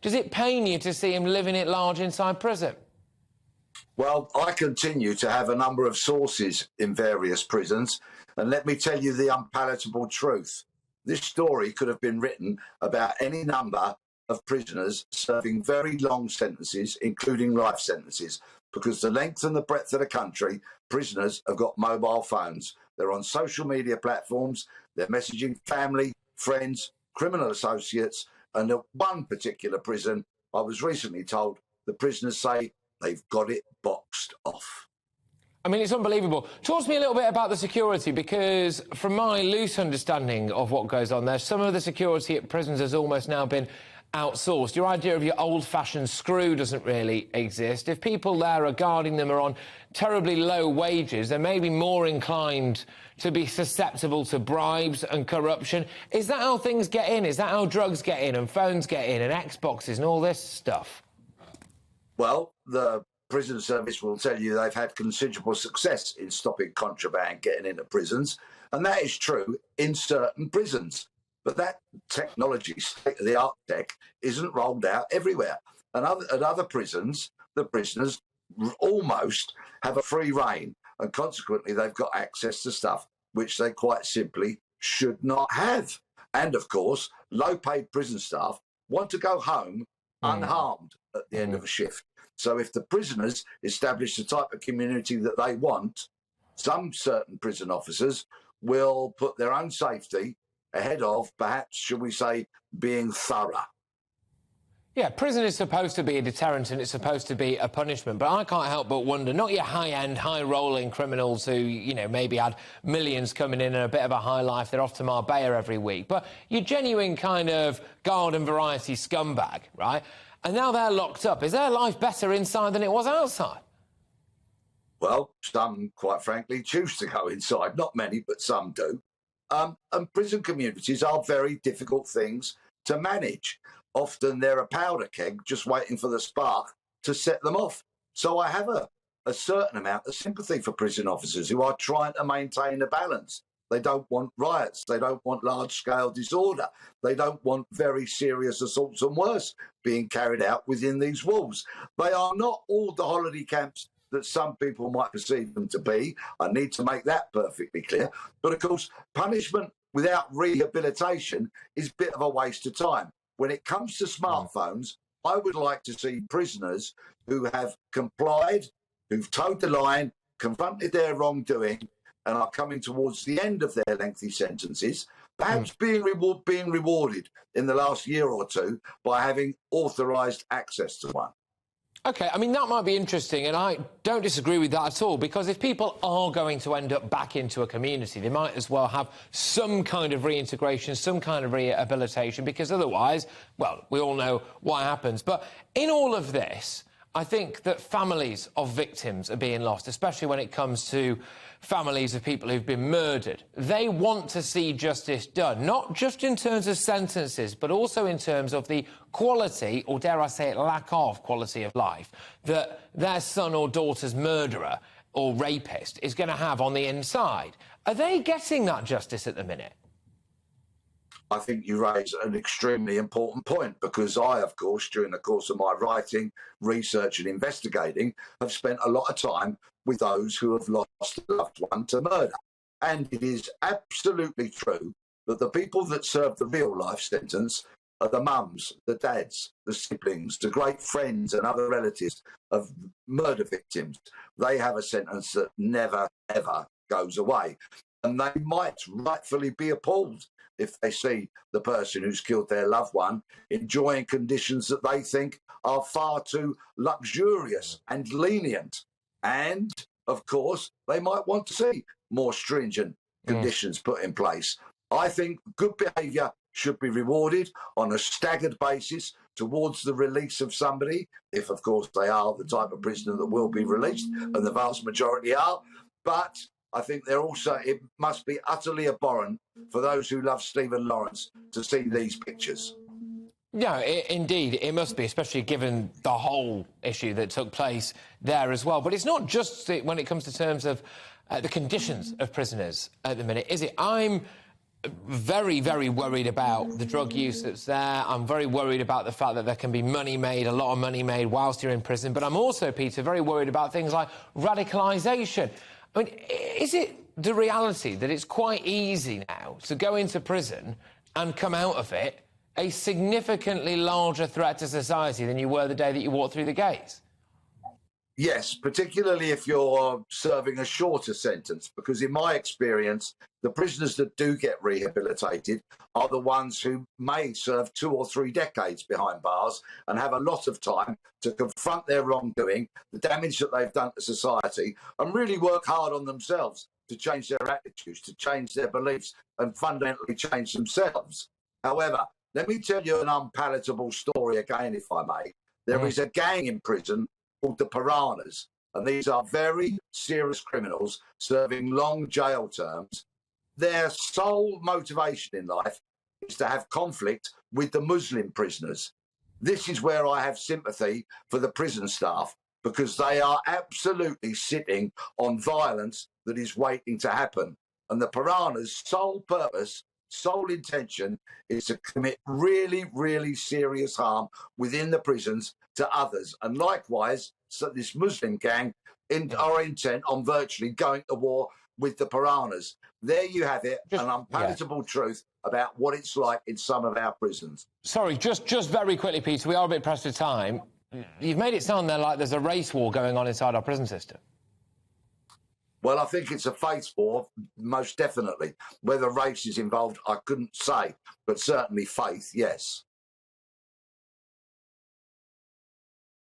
Does it pain you to see him living it large inside prison? Well, I continue to have a number of sources in various prisons, and let me tell you the unpalatable truth. This story could have been written about any number of prisoners serving very long sentences, including life sentences, because the length and the breadth of the country, prisoners have got mobile phones. They're on social media platforms, they're messaging family, friends, criminal associates, and at one particular prison, I was recently told, the prisoners say they've got it boxed off. I mean, it's unbelievable. Talk to me a little bit about the security, because from my loose understanding of what goes on there, some of the security at prisons has almost now been outsourced. Your idea of your old-fashioned screw doesn't really exist. If people there are guarding them are on terribly low wages, they're maybe more inclined to be susceptible to bribes and corruption. Is that how things get in? Is that how drugs get in and phones get in and Xboxes and all this stuff? Well, the prison service will tell you they've had considerable success in stopping contraband getting into prisons, and that is true in certain prisons. But that technology, state-of-the-art tech, isn't rolled out everywhere. And at other prisons, the prisoners almost have a free rein, and consequently they've got access to stuff which they quite simply should not have. And, of course, low-paid prison staff want to go home unharmed at the end of a shift. So if the prisoners establish the type of community that they want, some certain prison officers will put their own safety ahead of, perhaps, shall we say, being thorough. Yeah, prison is supposed to be a deterrent and it's supposed to be a punishment, but I can't help but wonder, not your high-end, high-rolling criminals who, you know, maybe had millions coming in and a bit of a high life, they're off to Marbella every week, but your genuine kind of garden variety scumbag, right? And now they're locked up. Is their life better inside than it was outside? Well, some, quite frankly, choose to go inside. Not many, but some do. And prison communities are very difficult things to manage. Often they're a powder keg just waiting for the spark to set them off. So I have a certain amount of sympathy for prison officers who are trying to maintain a balance. They don't want riots. They don't want large-scale disorder. They don't want very serious assaults and worse being carried out within these walls. They are not all the holiday camps that some people might perceive them to be. I need to make that perfectly clear. But, of course, punishment without rehabilitation is a bit of a waste of time. When it comes to smartphones, I would like to see prisoners who have complied, who've toed the line, confronted their wrongdoing, and are coming towards the end of their lengthy sentences, perhaps being rewarded in the last year or two by having authorised access to one. OK, I mean, that might be interesting, and I don't disagree with that at all, because if people are going to end up back into a community, they might as well have some kind of reintegration, some kind of rehabilitation, because otherwise, well, we all know what happens. But in all of this, I think that families of victims are being lost, especially when it comes to families of people who've been murdered. They want to see justice done, not just in terms of sentences, but also in terms of the quality, or dare I say it, lack of quality of life, that their son or daughter's murderer or rapist is going to have on the inside. Are they getting that justice at the minute? I think you raise an extremely important point, because I, of course, during the course of my writing, research and investigating, have spent a lot of time with those who have lost a loved one to murder. And it is absolutely true that the people that serve the real life sentence are the mums, the dads, the siblings, the great friends and other relatives of murder victims. They have a sentence that never, ever goes away. And they might rightfully be appalled if they see the person who's killed their loved one enjoying conditions that they think are far too luxurious and lenient. And, of course, they might want to see more stringent conditions put in place. I think good behaviour should be rewarded on a staggered basis towards the release of somebody, if, of course, they are the type of prisoner that will be released, and the vast majority are. But I think it must be utterly abhorrent for those who love Stephen Lawrence to see these pictures. Yeah, indeed, it must be, especially given the whole issue that took place there as well. But it's not just when it comes to terms of the conditions of prisoners at the minute, is it? I'm very, very worried about the drug use that's there. I'm very worried about the fact that there can be money made, a lot of money made whilst you're in prison. But I'm also, Peter, very worried about things like radicalisation. I mean, is it the reality that it's quite easy now to go into prison and come out of it a significantly larger threat to society than you were the day that you walked through the gates? Yes, particularly if you're serving a shorter sentence, because in my experience, the prisoners that do get rehabilitated are the ones who may serve 2 or 3 decades behind bars and have a lot of time to confront their wrongdoing, the damage that they've done to society, and really work hard on themselves to change their attitudes, to change their beliefs, and fundamentally change themselves. However, let me tell you an unpalatable story again, if I may. There is a gang in prison called the Piranhas, and these are very serious criminals serving long jail terms. Their sole motivation in life is to have conflict with the Muslim prisoners. This is where I have sympathy for the prison staff, because they are absolutely sitting on violence that is waiting to happen. And the Piranhas' sole purpose, sole intention is to commit really, really serious harm within the prisons to others. And likewise, so this Muslim gang are intent on virtually going to war with the Piranhas. There you have it, an unpalatable truth about what it's like in some of our prisons. Sorry, just very quickly, Peter, we are a bit pressed for time. You've made it sound there like there's a race war going on inside our prison system. Well, I think it's a faith war, most definitely. Whether race is involved, I couldn't say, but certainly faith, yes.